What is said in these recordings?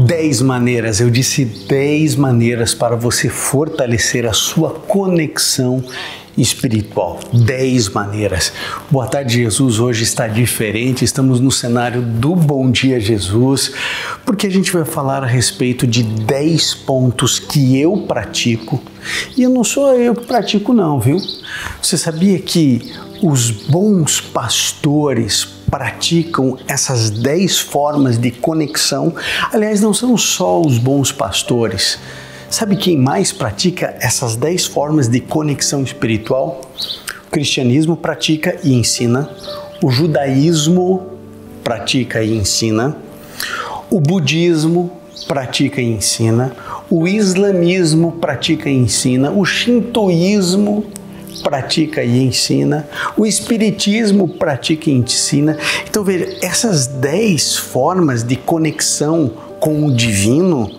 10 maneiras, eu disse 10 maneiras para você fortalecer a sua conexão espiritual. 10 maneiras. Boa tarde, Jesus. Hoje está diferente, estamos no cenário do Bom Dia, Jesus, porque a gente vai falar a respeito de 10 pontos que eu pratico. E não sou eu que pratico não, viu? Você sabia que os bons pastores praticam essas 10 formas de conexão? Aliás, não são só os bons pastores. Sabe quem mais pratica essas 10 formas de conexão espiritual? O cristianismo pratica e ensina, o judaísmo pratica e ensina, o budismo pratica e ensina, o islamismo pratica e ensina, o shintoísmo pratica e ensina, o espiritismo pratica e ensina. Então, veja, essas 10 formas de conexão com o divino,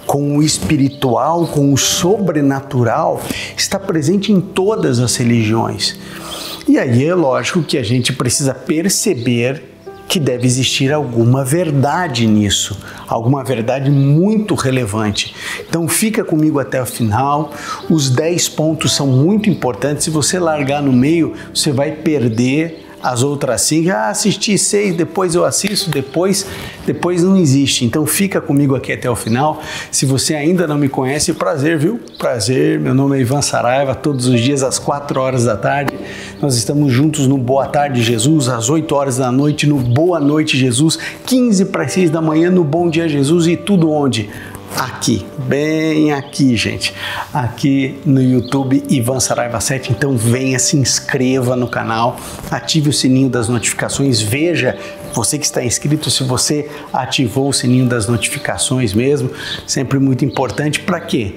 com o espiritual, com o sobrenatural, está presente em todas as religiões. E aí é lógico que a gente precisa perceber que deve existir alguma verdade nisso, alguma verdade muito relevante. Então fica comigo até o final, os 10 pontos são muito importantes. Se você largar no meio, você vai perder as outras 5, assisti 6, depois eu assisto, depois não existe. Então fica comigo aqui até o final. Se você ainda não me conhece, prazer, viu? Prazer, meu nome é Ivan Saraiva, todos os dias às 4 horas da tarde. Nós estamos juntos no Boa Tarde Jesus, às 8 horas da noite no Boa Noite Jesus, 15 para 6 da manhã no Bom Dia Jesus e tudo onde? Aqui, bem aqui, gente, aqui no YouTube Ivan Saraiva 7, então venha, se inscreva no canal, ative o sininho das notificações, veja, você que está inscrito, se você ativou o sininho das notificações mesmo, sempre muito importante. Para quê?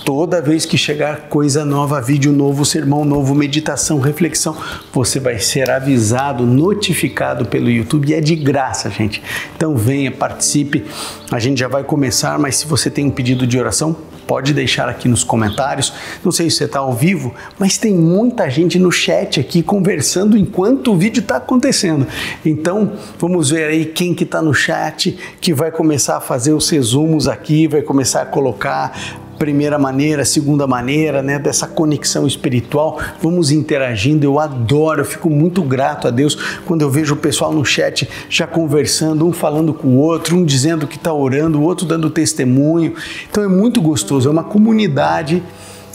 Toda vez que chegar coisa nova, vídeo novo, sermão novo, meditação, reflexão, você vai ser avisado, notificado pelo YouTube e é de graça, gente. Então venha, participe, a gente já vai começar, mas se você tem um pedido de oração, pode deixar aqui nos comentários. Não sei se você está ao vivo, mas tem muita gente no chat aqui conversando enquanto o vídeo está acontecendo. Então, vamos ver aí quem que está no chat, que vai começar a fazer os resumos aqui, vai começar a colocar primeira maneira, segunda maneira, né, dessa conexão espiritual. Vamos interagindo, eu adoro, eu fico muito grato a Deus quando eu vejo o pessoal no chat já conversando, um falando com o outro, um dizendo que está orando, o outro dando testemunho. Então é muito gostoso, é uma comunidade.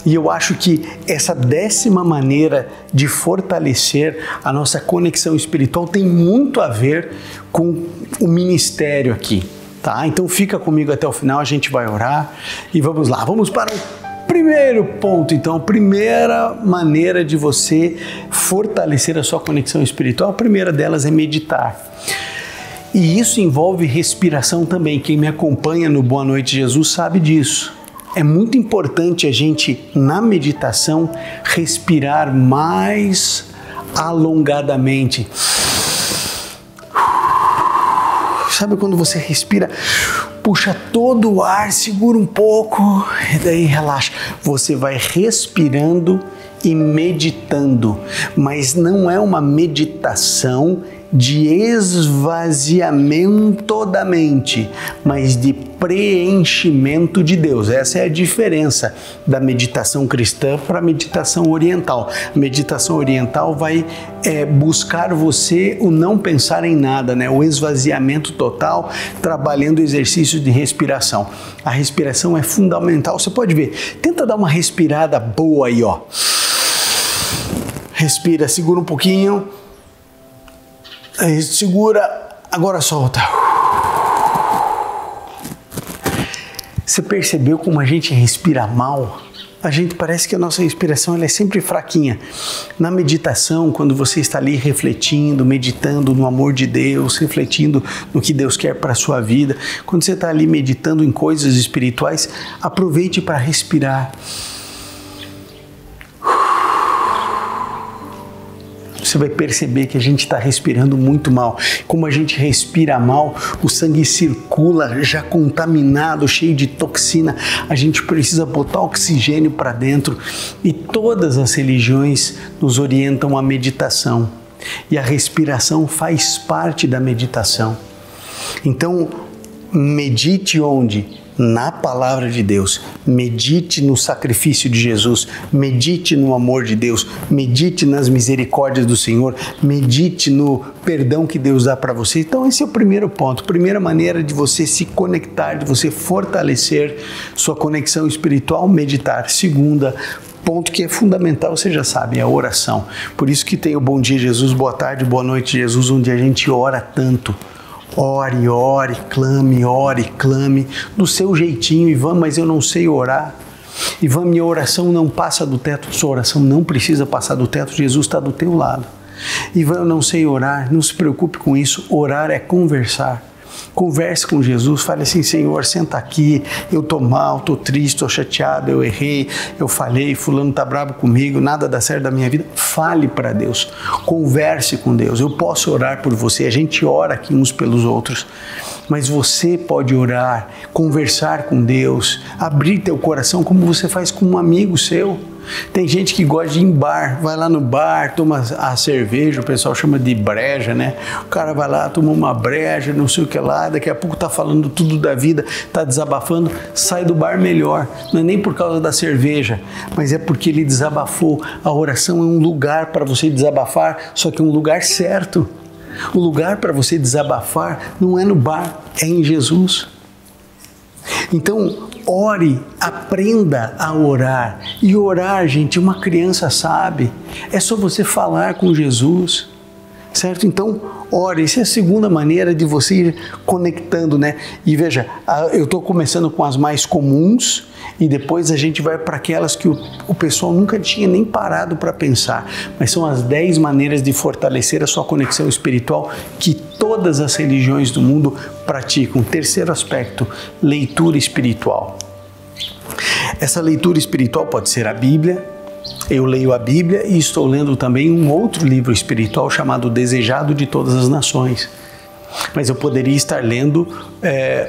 E eu acho que essa 10ª maneira de fortalecer a nossa conexão espiritual tem muito a ver com o ministério aqui. Tá? Então fica comigo até o final, a gente vai orar e vamos lá. Vamos para o primeiro ponto, então. Primeira maneira de você fortalecer a sua conexão espiritual, a primeira delas é meditar. E isso envolve respiração também. Quem me acompanha no Boa Noite Jesus sabe disso. É muito importante a gente, na meditação, respirar mais alongadamente. Sabe quando você respira, puxa todo o ar, segura um pouco e daí relaxa. Você vai respirando e meditando, mas não é uma meditação de esvaziamento da mente, mas de preenchimento de Deus. Essa é a diferença da meditação cristã para a meditação oriental. A meditação oriental vai buscar você o não pensar em nada, né? O esvaziamento total, trabalhando exercícios de respiração. A respiração é fundamental. Você pode ver, tenta dar uma respirada boa aí, ó. Respira, segura um pouquinho. Segura, agora solta. Você percebeu como a gente respira mal? A gente parece que a nossa respiração ela é sempre fraquinha. Na meditação, quando você está ali refletindo, meditando no amor de Deus, refletindo no que Deus quer para a sua vida, quando você está ali meditando em coisas espirituais, aproveite para respirar. Você vai perceber que a gente está respirando muito mal. Como a gente respira mal, o sangue circula já contaminado, cheio de toxina. A gente precisa botar oxigênio para dentro. E todas as religiões nos orientam à meditação. E a respiração faz parte da meditação. Então, medite onde? Na palavra de Deus, medite no sacrifício de Jesus, medite no amor de Deus, medite nas misericórdias do Senhor, medite no perdão que Deus dá para você. Então esse é o primeiro ponto, primeira maneira de você se conectar, de você fortalecer sua conexão espiritual, meditar. Segunda, ponto que é fundamental, você já sabe, é a oração. Por isso que tem o Bom Dia Jesus, Boa Tarde, Boa Noite Jesus, onde a gente ora tanto. Ore, clame, do seu jeitinho. Ivan, mas eu não sei orar. Ivan, minha oração não passa do teto. Sua oração não precisa passar do teto, Jesus está do teu lado. Ivan, eu não sei orar, não se preocupe com isso. Orar é conversar. Converse com Jesus, fale assim: Senhor, senta aqui, eu estou mal, estou triste, estou chateado, eu errei, eu falhei, fulano está bravo comigo, nada dá certo da minha vida. Fale para Deus, converse com Deus. Eu posso orar por você, a gente ora aqui uns pelos outros, mas você pode orar, conversar com Deus, abrir teu coração como você faz com um amigo seu. Tem gente que gosta de ir em bar, vai lá no bar, toma a cerveja, o pessoal chama de breja, né? O cara vai lá, toma uma breja, não sei o que lá, daqui a pouco tá falando tudo da vida, tá desabafando, sai do bar melhor. Não é nem por causa da cerveja, mas é porque ele desabafou. A oração é um lugar para você desabafar, só que é um lugar certo. O lugar para você desabafar não é no bar, é em Jesus. Então, ore, aprenda a orar. E orar, gente, uma criança sabe. É só você falar com Jesus, certo? Então, ore. Essa é a segunda maneira de você ir conectando, né? E veja, eu estou começando com as mais comuns e depois a gente vai para aquelas que o pessoal nunca tinha nem parado para pensar. Mas são as 10 maneiras de fortalecer a sua conexão espiritual que todas as religiões do mundo praticam. Terceiro aspecto, leitura espiritual. Essa leitura espiritual pode ser a Bíblia. Eu leio a Bíblia e estou lendo também um outro livro espiritual chamado Desejado de Todas as Nações. Mas eu poderia estar lendo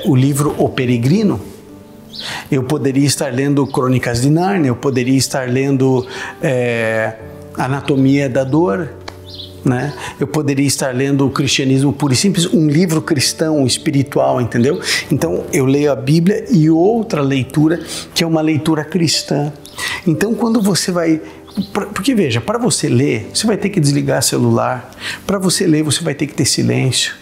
o livro O Peregrino. Eu poderia estar lendo Crônicas de Nárnia. Eu poderia estar lendo Anatomia da Dor. Né? Eu poderia estar lendo o Cristianismo Puro e Simples, um livro cristão, espiritual, entendeu? Então eu leio a Bíblia e outra leitura que é uma leitura cristã. Então quando você vai... Porque veja, para você ler, você vai ter que desligar o celular. Para você ler, você vai ter que ter silêncio.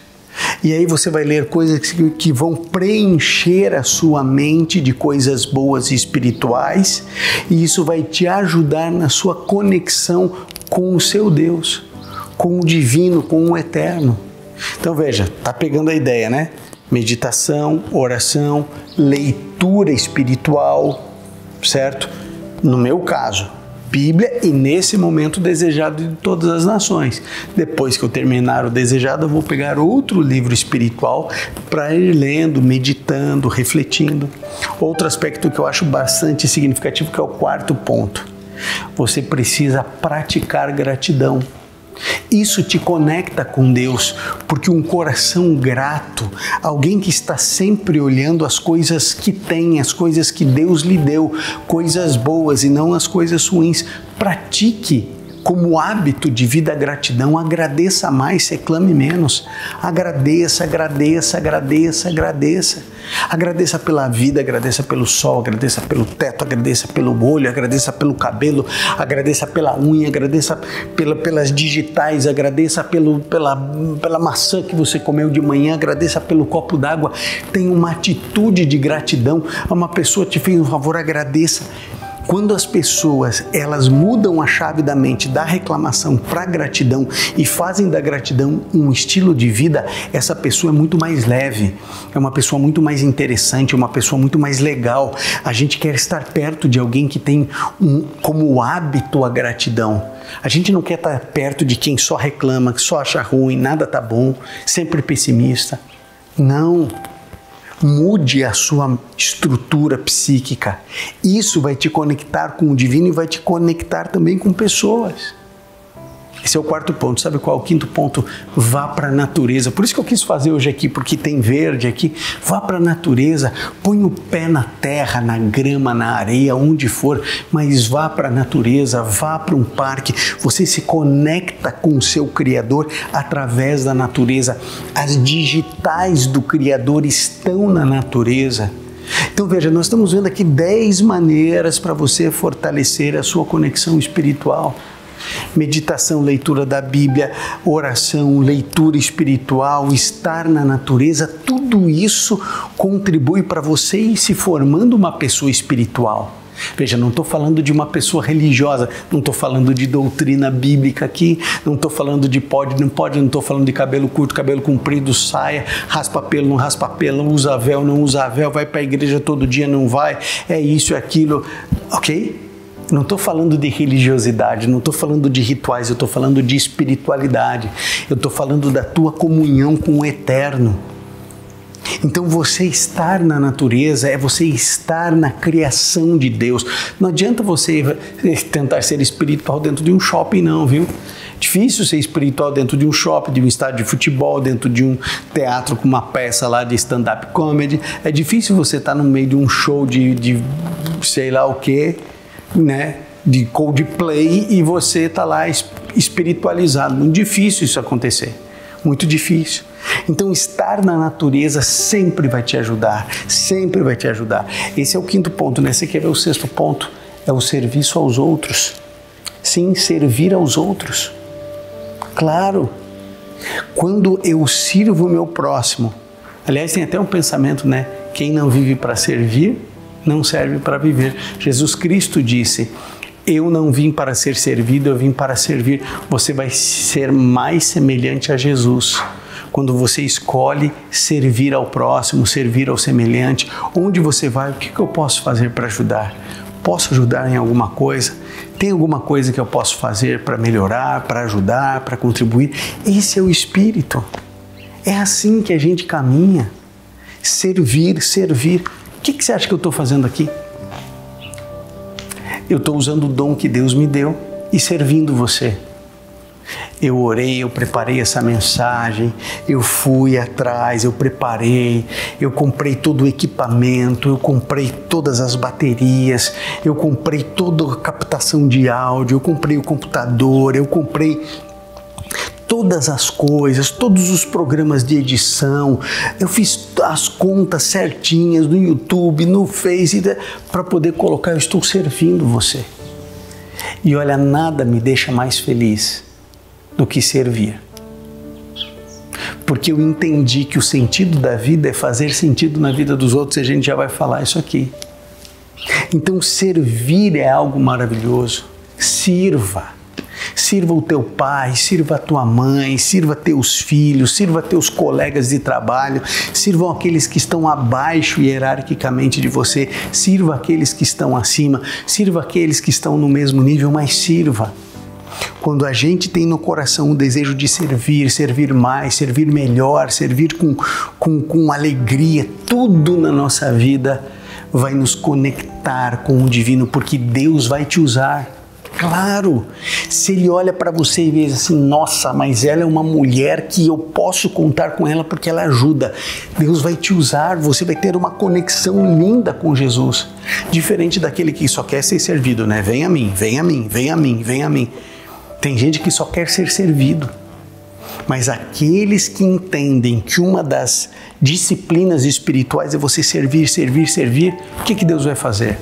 E aí você vai ler coisas que vão preencher a sua mente de coisas boas e espirituais, e isso vai te ajudar na sua conexão com o seu Deus, com o divino, com o eterno. Então veja, tá pegando a ideia, né? Meditação, oração, leitura espiritual, certo? No meu caso, Bíblia e nesse momento Desejado de Todas as Nações. Depois que eu terminar o Desejado, eu vou pegar outro livro espiritual para ir lendo, meditando, refletindo. Outro aspecto que eu acho bastante significativo, que é o quarto ponto. Você precisa praticar gratidão. Isso te conecta com Deus, porque um coração grato, alguém que está sempre olhando as coisas que tem, as coisas que Deus lhe deu, coisas boas e não as coisas ruins, pratique como hábito de vida a gratidão, agradeça mais, reclame menos, agradeça, agradeça, agradeça, agradeça. Agradeça pela vida, agradeça pelo sol, agradeça pelo teto, agradeça pelo olho, agradeça pelo cabelo, agradeça pela unha, agradeça pelas digitais, agradeça pela maçã que você comeu de manhã, agradeça pelo copo d'água. Tenha uma atitude de gratidão. Uma pessoa te fez um favor, agradeça. Quando as pessoas, elas mudam a chave da mente da reclamação para a gratidão e fazem da gratidão um estilo de vida, essa pessoa é muito mais leve, é uma pessoa muito mais interessante, é uma pessoa muito mais legal. A gente quer estar perto de alguém que tem como hábito a gratidão. A gente não quer estar perto de quem só reclama, que só acha ruim, nada tá bom, sempre pessimista. Não. Mude a sua estrutura psíquica. Isso vai te conectar com o divino e vai te conectar também com pessoas. Esse é o quarto ponto. Sabe qual é o quinto ponto? Vá para a natureza. Por isso que eu quis fazer hoje aqui, porque tem verde aqui. Vá para a natureza, põe o pé na terra, na grama, na areia, onde for, mas vá para a natureza, vá para um parque. Você se conecta com o seu Criador através da natureza. As digitais do Criador estão na natureza. Então veja, nós estamos vendo aqui 10 maneiras para você fortalecer a sua conexão espiritual. Meditação, leitura da Bíblia, oração, leitura espiritual, estar na natureza, tudo isso contribui para você ir se formando uma pessoa espiritual. Veja, não estou falando de uma pessoa religiosa, não estou falando de doutrina bíblica aqui, não estou falando de pode, não pode, não estou falando de cabelo curto, cabelo comprido, saia, raspa pelo, não raspa pelo, usa véu, não usa véu, vai para a igreja todo dia, não vai, é isso, é aquilo, ok? Não estou falando de religiosidade, não estou falando de rituais, eu estou falando de espiritualidade. Eu estou falando da tua comunhão com o Eterno. Então você estar na natureza é você estar na criação de Deus. Não adianta você tentar ser espiritual dentro de um shopping não, viu? Difícil ser espiritual dentro de um shopping, de um estádio de futebol, dentro de um teatro com uma peça lá de stand-up comedy. É difícil você estar no meio de um show de sei lá o quê, né, de Coldplay e você está lá espiritualizado. Muito difícil isso acontecer, muito difícil. Então estar na natureza sempre vai te ajudar, sempre vai te ajudar. Esse é o quinto ponto, né? Você quer ver o sexto ponto? É o serviço aos outros. Sim, servir aos outros. Claro, quando eu sirvo o meu próximo, aliás tem até um pensamento, né? Quem não vive para servir, não serve para viver. Jesus Cristo disse, eu não vim para ser servido, eu vim para servir. Você vai ser mais semelhante a Jesus quando você escolhe servir ao próximo, servir ao semelhante. Onde você vai, o que eu posso fazer para ajudar? Posso ajudar em alguma coisa? Tem alguma coisa que eu posso fazer para melhorar, para ajudar, para contribuir? Esse é o Espírito. É assim que a gente caminha. Servir, servir. O que você acha que eu estou fazendo aqui? Eu estou usando o dom que Deus me deu e servindo você. Eu orei, eu preparei essa mensagem, eu fui atrás, eu preparei, eu comprei todo o equipamento, eu comprei todas as baterias, eu comprei toda a captação de áudio, eu comprei o computador, eu comprei todas as coisas, todos os programas de edição, eu fiz as contas certinhas no YouTube, no Face, para poder colocar, eu estou servindo você. E olha, nada me deixa mais feliz do que servir. Porque eu entendi que o sentido da vida é fazer sentido na vida dos outros, e a gente já vai falar isso aqui. Então servir é algo maravilhoso. Sirva. Sirva o teu pai, sirva a tua mãe, sirva teus filhos, sirva teus colegas de trabalho, sirvam aqueles que estão abaixo hierarquicamente de você, sirva aqueles que estão acima, sirva aqueles que estão no mesmo nível, mas sirva. Quando a gente tem no coração o desejo de servir, servir mais, servir melhor, servir com alegria, tudo na nossa vida vai nos conectar com o divino, porque Deus vai te usar. Claro, se Ele olha para você e vê assim, nossa, mas ela é uma mulher que eu posso contar com ela porque ela ajuda. Deus vai te usar, você vai ter uma conexão linda com Jesus. Diferente daquele que só quer ser servido, né? Vem a mim, vem a mim, vem a mim, vem a mim. Tem gente que só quer ser servido. Mas aqueles que entendem que uma das disciplinas espirituais é você servir, servir, servir, o que Deus vai fazer?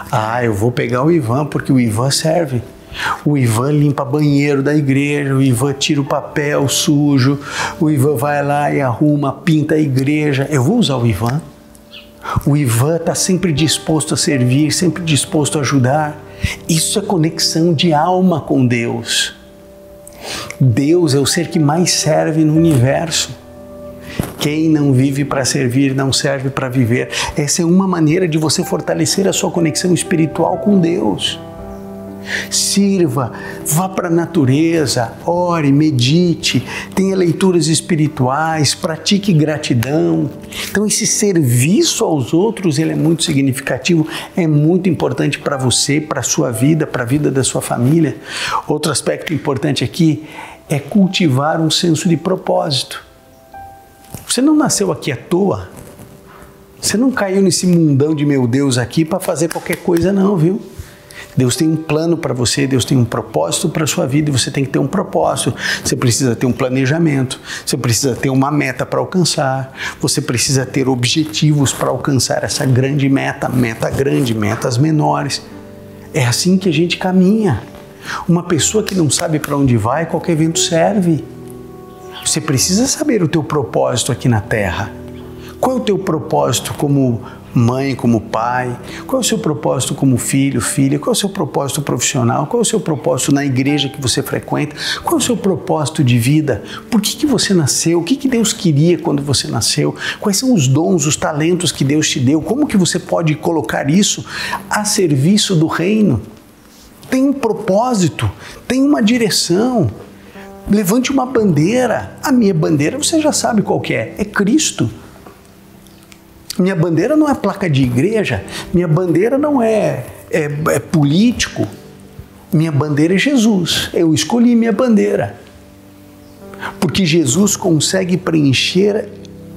Ah, eu vou pegar o Ivan porque o Ivan serve. O Ivan limpa banheiro da igreja, o Ivan tira o papel sujo, o Ivan vai lá e arruma, pinta a igreja. Eu vou usar o Ivan. O Ivan está sempre disposto a servir, sempre disposto a ajudar. Isso é conexão de alma com Deus. Deus é o ser que mais serve no universo. Quem não vive para servir, não serve para viver. Essa é uma maneira de você fortalecer a sua conexão espiritual com Deus. Sirva, vá para a natureza, ore, medite, tenha leituras espirituais, pratique gratidão. Então esse serviço aos outros, ele é muito significativo, é muito importante para você, para a sua vida, para a vida da sua família. Outro aspecto importante aqui é cultivar um senso de propósito. Você não nasceu aqui à toa. Você não caiu nesse mundão de meu Deus aqui para fazer qualquer coisa não, viu? Deus tem um plano para você, Deus tem um propósito para a sua vida e você tem que ter um propósito. Você precisa ter um planejamento, você precisa ter uma meta para alcançar, você precisa ter objetivos para alcançar essa grande meta, meta grande, metas menores. É assim que a gente caminha. Uma pessoa que não sabe para onde vai, qualquer vento serve. Você precisa saber o teu propósito aqui na Terra. Qual é o teu propósito como mãe, como pai? Qual é o seu propósito como filho, filha? Qual é o seu propósito profissional? Qual é o seu propósito na igreja que você frequenta? Qual é o seu propósito de vida? Por que você nasceu? O que Deus queria quando você nasceu? Quais são os dons, os talentos que Deus te deu? Como que você pode colocar isso a serviço do reino? Tem um propósito, tem uma direção. Levante uma bandeira. A minha bandeira você já sabe qual que é Cristo. Minha bandeira não é placa de igreja, minha bandeira não é político, minha bandeira é Jesus. Eu escolhi minha bandeira, porque Jesus consegue preencher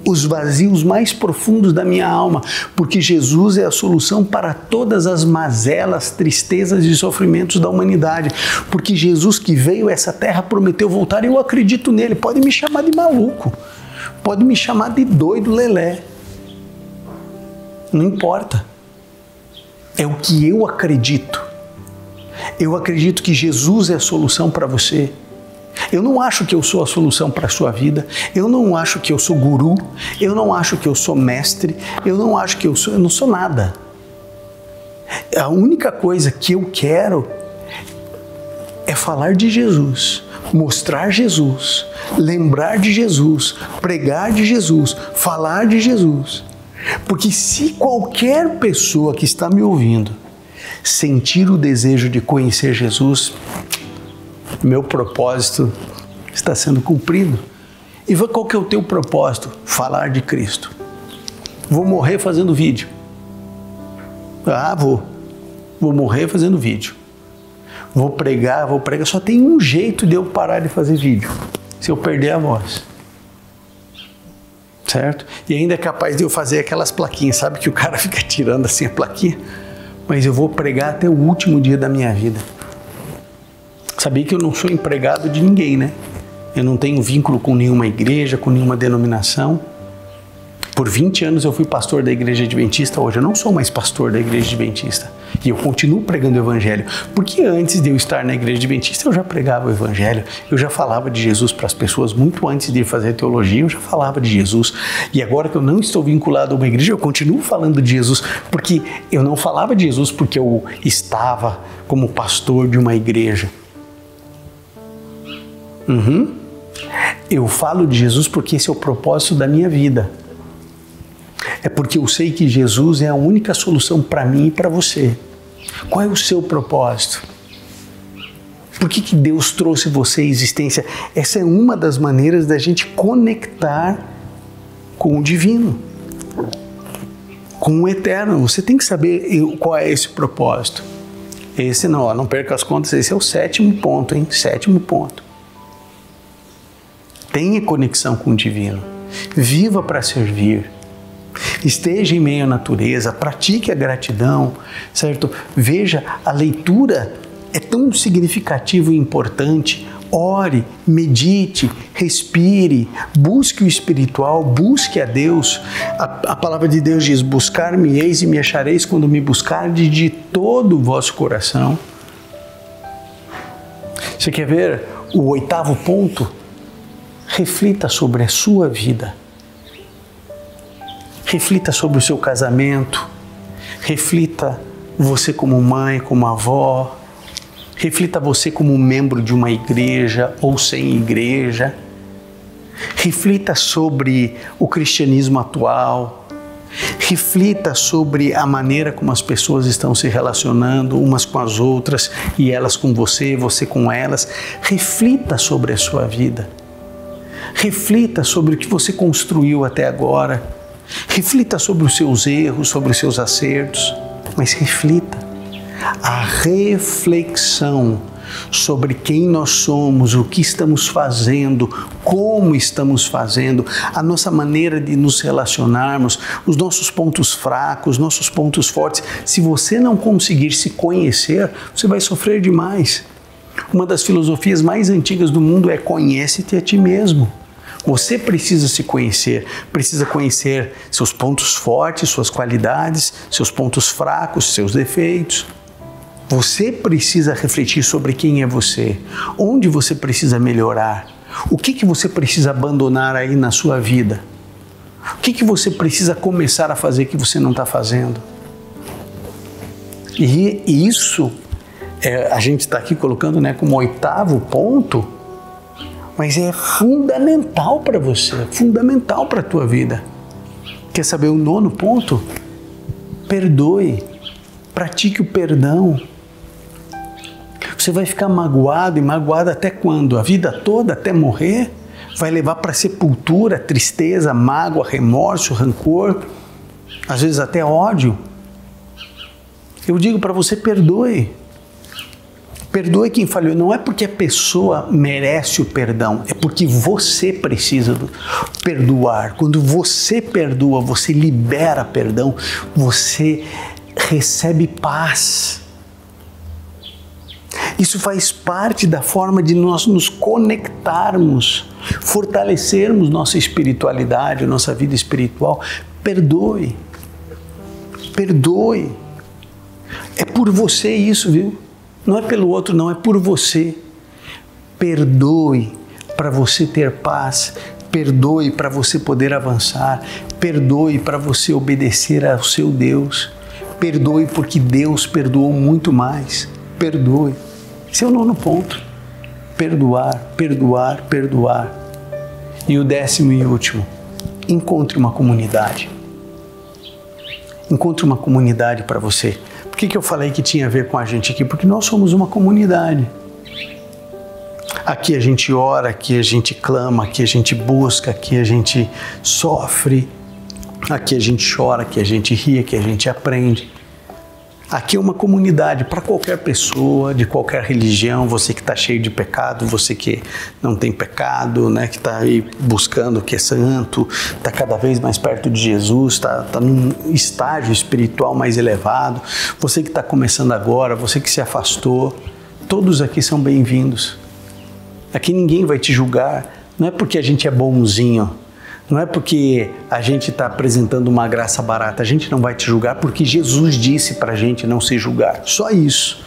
os vazios mais profundos da minha alma, porque Jesus é a solução para todas as mazelas, tristezas e sofrimentos da humanidade, porque Jesus que veio a essa terra prometeu voltar e eu acredito nele. Pode me chamar de maluco, pode me chamar de doido lelé, não importa, é o que eu acredito. Eu acredito que Jesus é a solução para você. Eu não acho que eu sou a solução para a sua vida, eu não acho que eu sou guru, eu não acho que eu sou mestre, eu não acho que eu não sou nada. A única coisa que eu quero é falar de Jesus, mostrar Jesus, lembrar de Jesus, pregar de Jesus, falar de Jesus. Porque se qualquer pessoa que está me ouvindo sentir o desejo de conhecer Jesus, meu propósito está sendo cumprido. E qual que é o teu propósito? Falar de Cristo. Vou morrer fazendo vídeo. Vou morrer fazendo vídeo. Vou pregar. Só tem um jeito de eu parar de fazer vídeo: se eu perder a voz. Certo? E ainda é capaz de eu fazer aquelas plaquinhas, sabe que o cara fica tirando assim a plaquinha? Mas eu vou pregar até o último dia da minha vida. Sabia que eu não sou empregado de ninguém, né? Eu não tenho vínculo com nenhuma igreja, com nenhuma denominação. Por 20 anos eu fui pastor da Igreja Adventista, hoje eu não sou mais pastor da Igreja Adventista. E eu continuo pregando o Evangelho, porque antes de eu estar na Igreja Adventista eu já pregava o Evangelho, eu já falava de Jesus para as pessoas, muito antes de fazer teologia eu já falava de Jesus. E agora que eu não estou vinculado a uma igreja, eu continuo falando de Jesus, porque eu não falava de Jesus porque eu estava como pastor de uma igreja. Eu falo de Jesus porque esse é o propósito da minha vida. É porque eu sei que Jesus é a única solução para mim e para você. Qual é o seu propósito? Por que Deus trouxe você à existência? Essa é uma das maneiras da gente conectar com o divino, com o eterno. Você tem que saber qual é esse propósito. Esse não perca as contas, esse é o 7º ponto, hein? 7º ponto. Tenha conexão com o divino. Viva para servir. Esteja em meio à natureza, pratique a gratidão, certo? Veja, a leitura é tão significativa e importante. Ore, medite, respire, busque o espiritual, busque a Deus. A palavra de Deus diz: buscar-me-eis e me achareis quando me buscardes de todo o vosso coração. Você quer ver o 8º ponto? Reflita sobre a sua vida. Reflita sobre o seu casamento, reflita você como mãe, como avó, reflita você como membro de uma igreja ou sem igreja, reflita sobre o cristianismo atual, Reflita sobre a maneira como as pessoas estão se relacionando umas com as outras e elas com você, você com elas. Reflita sobre a sua vida. Reflita sobre o que você construiu até agora. Reflita sobre os seus erros, sobre os seus acertos. Mas reflita. A reflexão sobre quem nós somos, o que estamos fazendo, como estamos fazendo, a nossa maneira de nos relacionarmos, os nossos pontos fracos, nossos pontos fortes. Se você não conseguir se conhecer, você vai sofrer demais. Uma das filosofias mais antigas do mundo é: conhece-te a ti mesmo. Você precisa se conhecer, precisa conhecer seus pontos fortes, suas qualidades, seus pontos fracos, seus defeitos. Você precisa refletir sobre quem é você, onde você precisa melhorar, o que você precisa abandonar aí na sua vida, o que você precisa começar a fazer que você não está fazendo. E isso a gente está aqui colocando, né, como 8º ponto, mas é fundamental para você, fundamental para a tua vida. Quer saber o 9º ponto? Perdoe, pratique o perdão. Você vai ficar magoado e magoado até quando? A vida toda, até morrer? Vai levar para a sepultura tristeza, mágoa, remorso, rancor, às vezes até ódio. Eu digo para você: perdoe. Perdoe quem falhou. Não é porque a pessoa merece o perdão, é porque você precisa perdoar. Quando você perdoa, você libera perdão, você recebe paz. Isso faz parte da forma de nós nos conectarmos, fortalecermos nossa espiritualidade, nossa vida espiritual. Perdoe. Perdoe. É por você isso, viu? Não é pelo outro, não, é por você. Perdoe para você ter paz. Perdoe para você poder avançar. Perdoe para você obedecer ao seu Deus. Perdoe porque Deus perdoou muito mais. Perdoe. Esse é o 9º ponto. Perdoar, perdoar, perdoar. E o 10º e último: encontre uma comunidade. Encontre uma comunidade para você. Por que eu falei que tinha a ver com a gente aqui? Porque nós somos uma comunidade. Aqui a gente ora, aqui a gente clama, aqui a gente busca, aqui a gente sofre, aqui a gente chora, aqui a gente ri, aqui a gente aprende. Aqui é uma comunidade para qualquer pessoa, de qualquer religião, você que está cheio de pecado, você que não tem pecado, né, que está aí buscando, que é santo, está cada vez mais perto de Jesus, está num estágio espiritual mais elevado, você que está começando agora, você que se afastou, todos aqui são bem-vindos. Aqui ninguém vai te julgar, não é porque a gente é bonzinho, não é porque a gente está apresentando uma graça barata, a gente não vai te julgar porque Jesus disse para a gente não se julgar, só isso.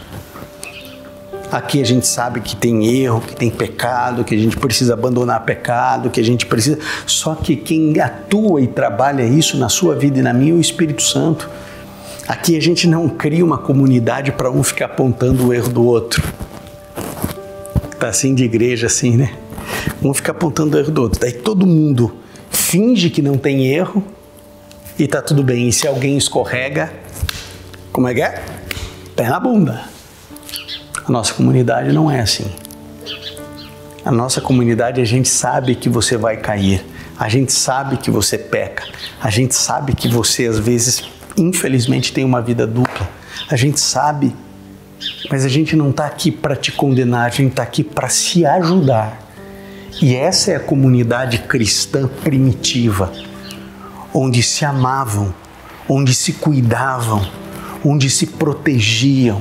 Aqui a gente sabe que tem erro, que tem pecado, que a gente precisa abandonar pecado, que a gente precisa... Só que quem atua e trabalha isso na sua vida e na minha é o Espírito Santo. Aqui a gente não cria uma comunidade para um ficar apontando o erro do outro. Tá assim de igreja assim, né? Um fica apontando o erro do outro. Daí todo mundo finge que não tem erro e tá tudo bem. E se alguém escorrega, como é que é? Pé na bunda. A nossa comunidade não é assim. A nossa comunidade, a gente sabe que você vai cair. A gente sabe que você peca. A gente sabe que você, às vezes, infelizmente, tem uma vida dupla. A gente sabe, mas a gente não está aqui para te condenar, a gente está aqui para se ajudar. E essa é a comunidade cristã primitiva, onde se amavam, onde se cuidavam, onde se protegiam.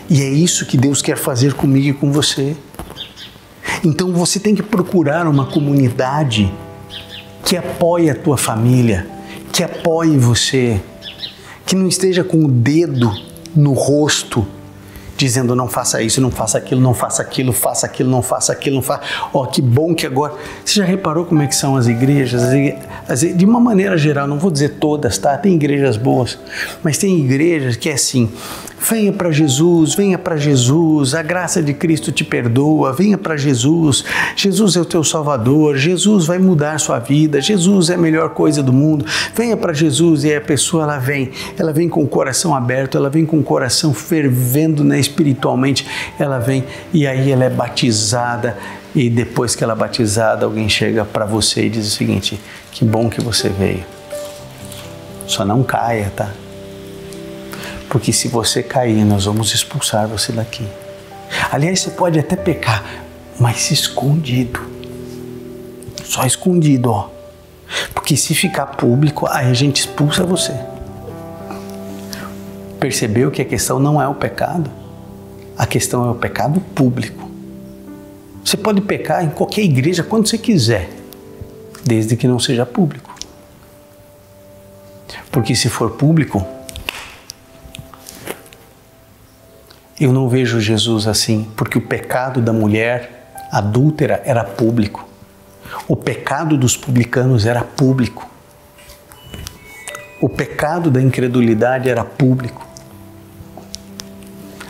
E é isso que Deus quer fazer comigo e com você. Então você tem que procurar uma comunidade que apoie a tua família, que apoie você, que não esteja com o dedo no rosto, dizendo não faça isso, não faça aquilo, não faça aquilo, faça aquilo, não faça aquilo, não faça... Ó, que bom que agora... Você já reparou como é que são as igrejas? De uma maneira geral, não vou dizer todas, tá? Tem igrejas boas, mas tem igrejas que é assim, Venha para Jesus, venha para Jesus, a graça de Cristo te perdoa, venha para Jesus, Jesus é o teu Salvador, Jesus vai mudar a sua vida, Jesus é a melhor coisa do mundo, venha para Jesus. E aí a pessoa ela vem com o coração aberto, ela vem com o coração fervendo, né, espiritualmente, ela vem e aí ela é batizada. E depois que ela é batizada, alguém chega para você e diz o seguinte: que bom que você veio, só não caia, tá? Porque se você cair, nós vamos expulsar você daqui. Aliás, você pode até pecar, mas escondido. Só escondido, ó. Porque se ficar público, aí a gente expulsa você. Percebeu que a questão não é o pecado? A questão é o pecado público. Você pode pecar em qualquer igreja quando você quiser, desde que não seja público. Porque se for público, eu não vejo Jesus assim, porque o pecado da mulher adúltera era público. O pecado dos publicanos era público. O pecado da incredulidade era público.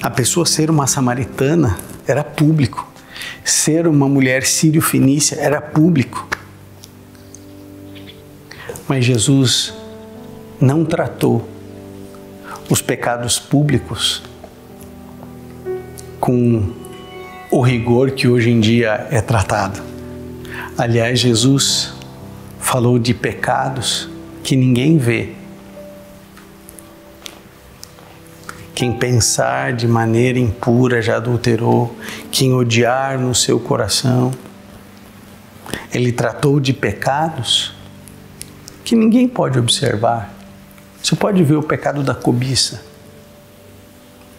A pessoa ser uma samaritana era público. Ser uma mulher sírio-fenícia era público. Mas Jesus não tratou os pecados públicos com o rigor que hoje em dia é tratado. Aliás, Jesus falou de pecados que ninguém vê. Quem pensar de maneira impura já adulterou, quem odiar no seu coração. Ele tratou de pecados que ninguém pode observar. Você pode ver o pecado da cobiça,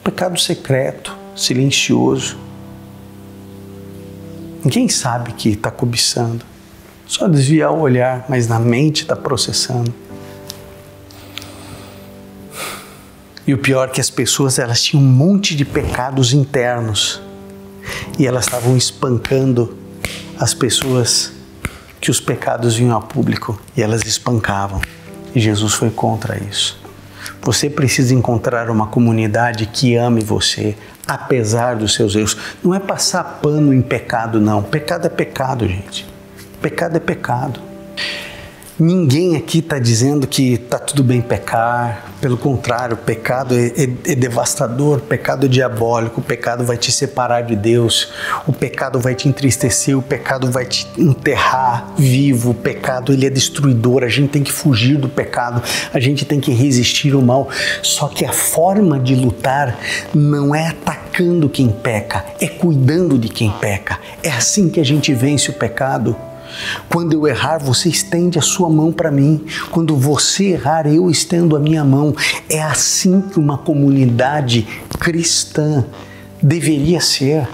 pecado secreto, silencioso. Ninguém sabe que está cobiçando, só desviar o olhar, mas na mente está processando. E o pior é que as pessoas, elas tinham um monte de pecados internos e elas estavam espancando as pessoas que os pecados vinham a público e elas espancavam. E Jesus foi contra isso. Você precisa encontrar uma comunidade que ame você, apesar dos seus erros. Não é passar pano em pecado, não. Pecado é pecado, gente. Pecado é pecado. Ninguém aqui está dizendo que está tudo bem pecar. Pelo contrário, o pecado é devastador, o pecado é diabólico, o pecado vai te separar de Deus, o pecado vai te entristecer, o pecado vai te enterrar vivo, o pecado ele é destruidor, a gente tem que fugir do pecado, a gente tem que resistir ao mal. Só que a forma de lutar não é atacando quem peca, é cuidando de quem peca. É assim que a gente vence o pecado. Quando eu errar, você estende a sua mão para mim. Quando você errar, eu estendo a minha mão. É assim que uma comunidade cristã deveria ser.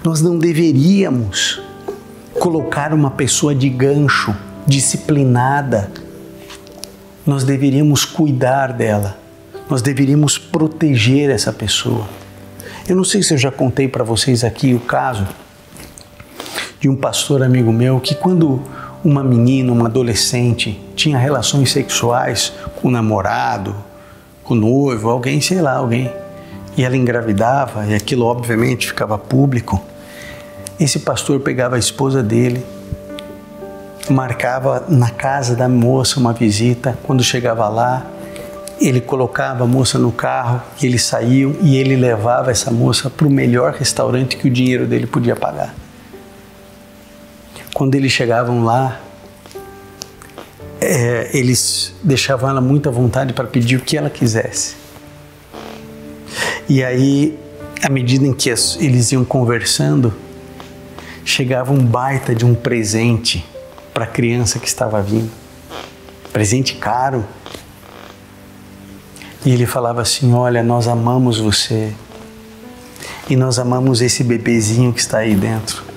Nós não deveríamos colocar uma pessoa de gancho, disciplinada. Nós deveríamos cuidar dela. Nós deveríamos proteger essa pessoa. Eu não sei se eu já contei para vocês aqui o caso de um pastor amigo meu que quando uma menina, uma adolescente tinha relações sexuais com o namorado, com o noivo, alguém, sei lá, alguém, e ela engravidava e aquilo obviamente ficava público, esse pastor pegava a esposa dele, marcava na casa da moça uma visita, quando chegava lá, ele colocava a moça no carro, eles saíam e ele levava essa moça para o melhor restaurante que o dinheiro dele podia pagar. Quando eles chegavam lá, eles deixavam ela muito à vontade para pedir o que ela quisesse. E aí, à medida em que eles iam conversando, chegava um baita de um presente para a criança que estava vindo. Presente caro. E ele falava assim: olha, nós amamos você e nós amamos esse bebezinho que está aí dentro.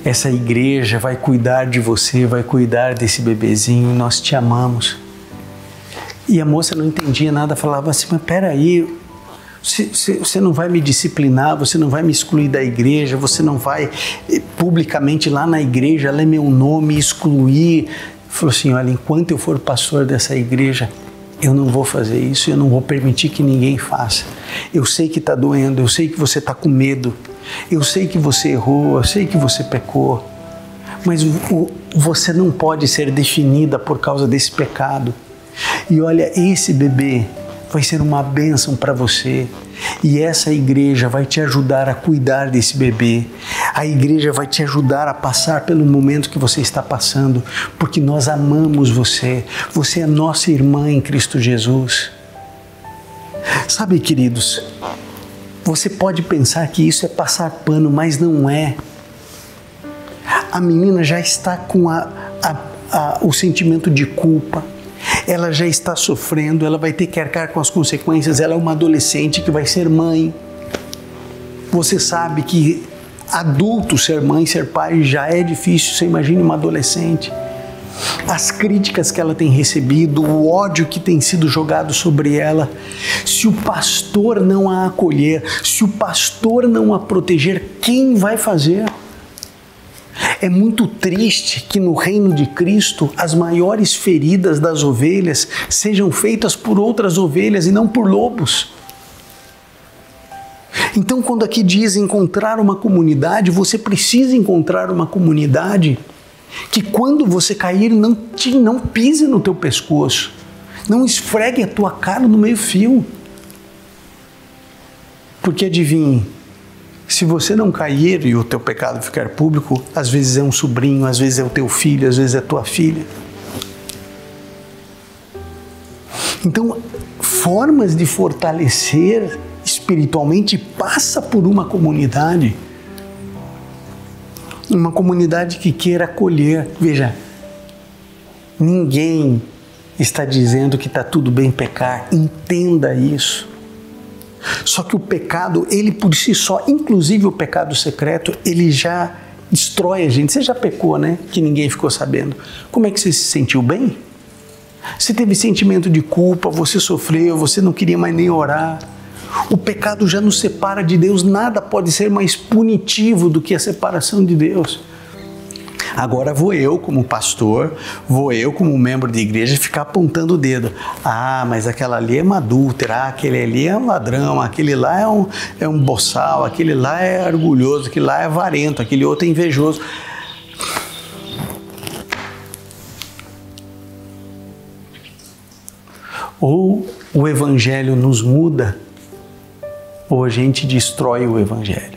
Essa igreja vai cuidar de você, vai cuidar desse bebezinho, nós te amamos. E a moça não entendia nada, falava assim: mas peraí, você não vai me disciplinar, você não vai me excluir da igreja, você não vai publicamente lá na igreja ler meu nome e excluir. Falou assim: olha, enquanto eu for pastor dessa igreja, eu não vou fazer isso, eu não vou permitir que ninguém faça. Eu sei que está doendo, eu sei que você está com medo, eu sei que você errou, eu sei que você pecou, mas você não pode ser definida por causa desse pecado. E olha, esse bebê vai ser uma bênção para você. E essa igreja vai te ajudar a cuidar desse bebê. A igreja vai te ajudar a passar pelo momento que você está passando, porque nós amamos você. Você é nossa irmã em Cristo Jesus. Sabe, queridos, você pode pensar que isso é passar pano, mas não é. A menina já está com o sentimento de culpa. Ela já está sofrendo, ela vai ter que arcar com as consequências, ela é uma adolescente que vai ser mãe. Você sabe que adulto ser mãe, ser pai já é difícil, você imagina uma adolescente. As críticas que ela tem recebido, o ódio que tem sido jogado sobre ela. Se o pastor não a acolher, se o pastor não a proteger, quem vai fazer? É muito triste que no reino de Cristo as maiores feridas das ovelhas sejam feitas por outras ovelhas e não por lobos. Então, quando aqui diz encontrar uma comunidade, você precisa encontrar uma comunidade que quando você cair não pise no teu pescoço, não esfregue a tua cara no meio-fio. Porque adivinhe, se você não cair e o teu pecado ficar público, às vezes é um sobrinho, às vezes é o teu filho, às vezes é a tua filha. Então, formas de fortalecer espiritualmente passa por uma comunidade que queira acolher. Veja, ninguém está dizendo que está tudo bem pecar, entenda isso. Só que o pecado, ele por si só, inclusive o pecado secreto, ele já destrói a gente. Você já pecou, né? Que ninguém ficou sabendo. Como é que você se sentiu bem? Você teve sentimento de culpa, você sofreu, você não queria mais nem orar. O pecado já nos separa de Deus, nada pode ser mais punitivo do que a separação de Deus. Agora vou eu como pastor, vou eu como membro de igreja ficar apontando o dedo. Ah, mas aquela ali é uma adúltera, aquele ali é um ladrão, aquele lá é um boçal, aquele lá é orgulhoso, aquele lá é avarento, aquele outro é invejoso. Ou o evangelho nos muda, ou a gente destrói o evangelho.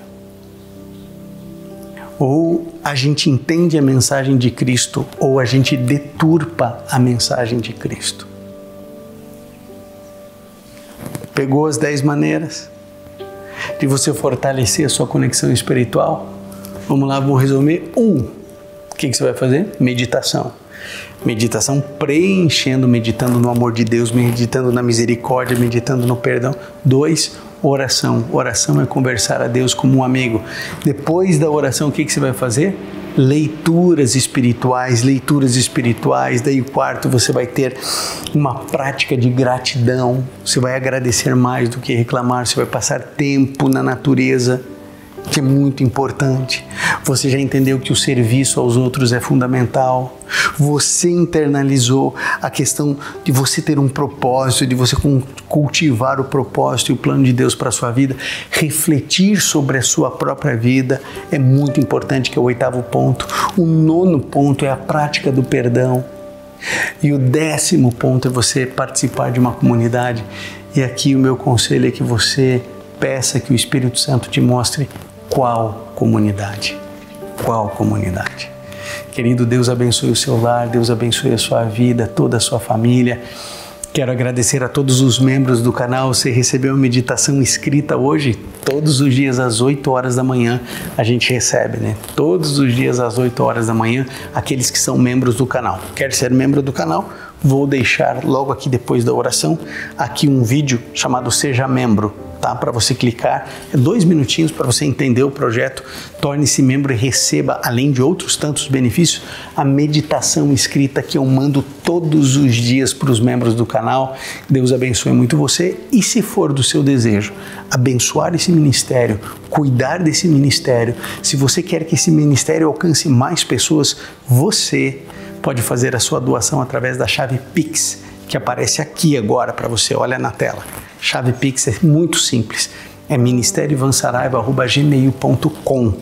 Ou a gente entende a mensagem de Cristo, ou a gente deturpa a mensagem de Cristo. Pegou as 10 maneiras de você fortalecer a sua conexão espiritual? Vamos lá, vamos resumir. 1. O que você vai fazer? Meditação. Meditação preenchendo, meditando no amor de Deus, meditando na misericórdia, meditando no perdão. 2. Oração. Oração é conversar a Deus como um amigo. Depois da oração, o que você vai fazer? Leituras espirituais. Daí o 4, você vai ter uma prática de gratidão. Você vai agradecer mais do que reclamar. Você vai passar tempo na natureza, que é muito importante. Você já entendeu que o serviço aos outros é fundamental. Você internalizou a questão de você ter um propósito, de você cultivar o propósito e o plano de Deus para a sua vida. Refletir sobre a sua própria vida é muito importante, que é o 8º ponto. O 9º ponto é a prática do perdão. E o 10º ponto é você participar de uma comunidade. E aqui o meu conselho é que você peça que o Espírito Santo te mostre qual comunidade. Qual comunidade? Querido, Deus abençoe o seu lar, Deus abençoe a sua vida, toda a sua família. Quero agradecer a todos os membros do canal. Você recebeu uma meditação escrita hoje? Todos os dias às 8 horas da manhã a gente recebe, né? Todos os dias às 8 horas da manhã, aqueles que são membros do canal. Quer ser membro do canal? Vou deixar logo aqui depois da oração, aqui um vídeo chamado Seja Membro, tá? Para você clicar, é 2 minutinhos para você entender o projeto, torne-se membro e receba, além de outros tantos benefícios, a meditação escrita que eu mando todos os dias para os membros do canal. Deus abençoe muito você e, se for do seu desejo, abençoar esse ministério, cuidar desse ministério, se você quer que esse ministério alcance mais pessoas, você pode fazer a sua doação através da chave Pix, que aparece aqui agora para você, olha na tela. Chave Pix é muito simples, é ministérioivansaraiva@gmail.com.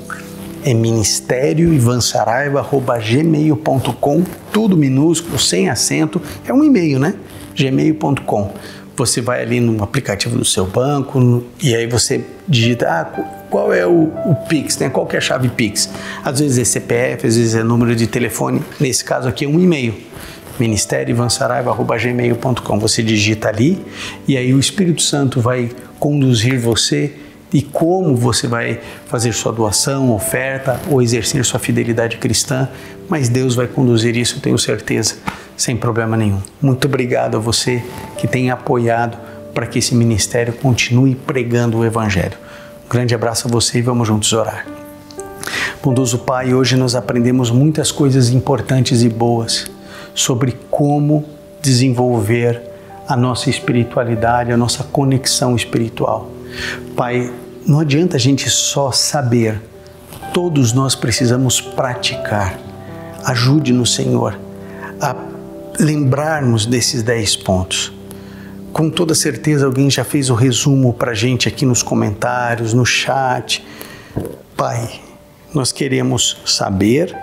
É ministérioivansaraiva@gmail.com, tudo minúsculo, sem acento, é um e-mail, né? gmail.com. Você vai ali no aplicativo do seu banco e aí você digita, qual é o Pix, né? Qual que é a chave Pix? Às vezes é CPF, às vezes é número de telefone, nesse caso aqui é um e-mail, ministérioivansaraiva@gmail.com. Você digita ali e aí o Espírito Santo vai conduzir você e como você vai fazer sua doação, oferta ou exercer sua fidelidade cristã, mas Deus vai conduzir isso, eu tenho certeza, sem problema nenhum. Muito obrigado a você que tem apoiado para que esse ministério continue pregando o Evangelho. Um grande abraço a você e vamos juntos orar. Bondoso Pai, hoje nós aprendemos muitas coisas importantes e boas sobre como desenvolver a nossa espiritualidade, a nossa conexão espiritual. Pai, não adianta a gente só saber, todos nós precisamos praticar. Ajude-nos, Senhor, a lembrarmos desses 10 pontos. Com toda certeza alguém já fez o resumo para a gente aqui nos comentários, no chat. Pai, nós queremos saber,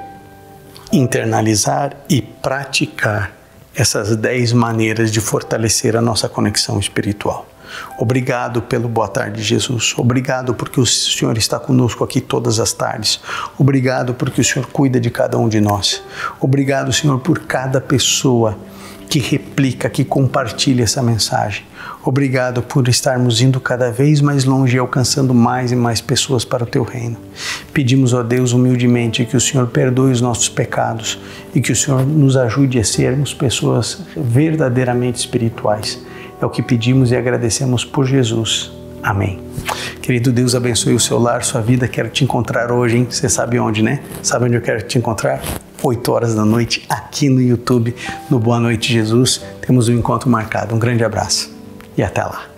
internalizar e praticar essas 10 maneiras de fortalecer a nossa conexão espiritual. Obrigado pelo Boa Tarde, Jesus. Obrigado porque o Senhor está conosco aqui todas as tardes. Obrigado porque o Senhor cuida de cada um de nós. Obrigado, Senhor, por cada pessoa que replica, que compartilha essa mensagem. Obrigado por estarmos indo cada vez mais longe e alcançando mais e mais pessoas para o Teu reino. Pedimos, ó Deus, humildemente que o Senhor perdoe os nossos pecados e que o Senhor nos ajude a sermos pessoas verdadeiramente espirituais. É o que pedimos e agradecemos por Jesus. Amém. Querido Deus, abençoe o seu lar, sua vida. Quero te encontrar hoje, hein? Você sabe onde, né? Sabe onde eu quero te encontrar? 8 horas da noite, aqui no YouTube, no Boa Noite Jesus. Temos um encontro marcado. Um grande abraço e até lá.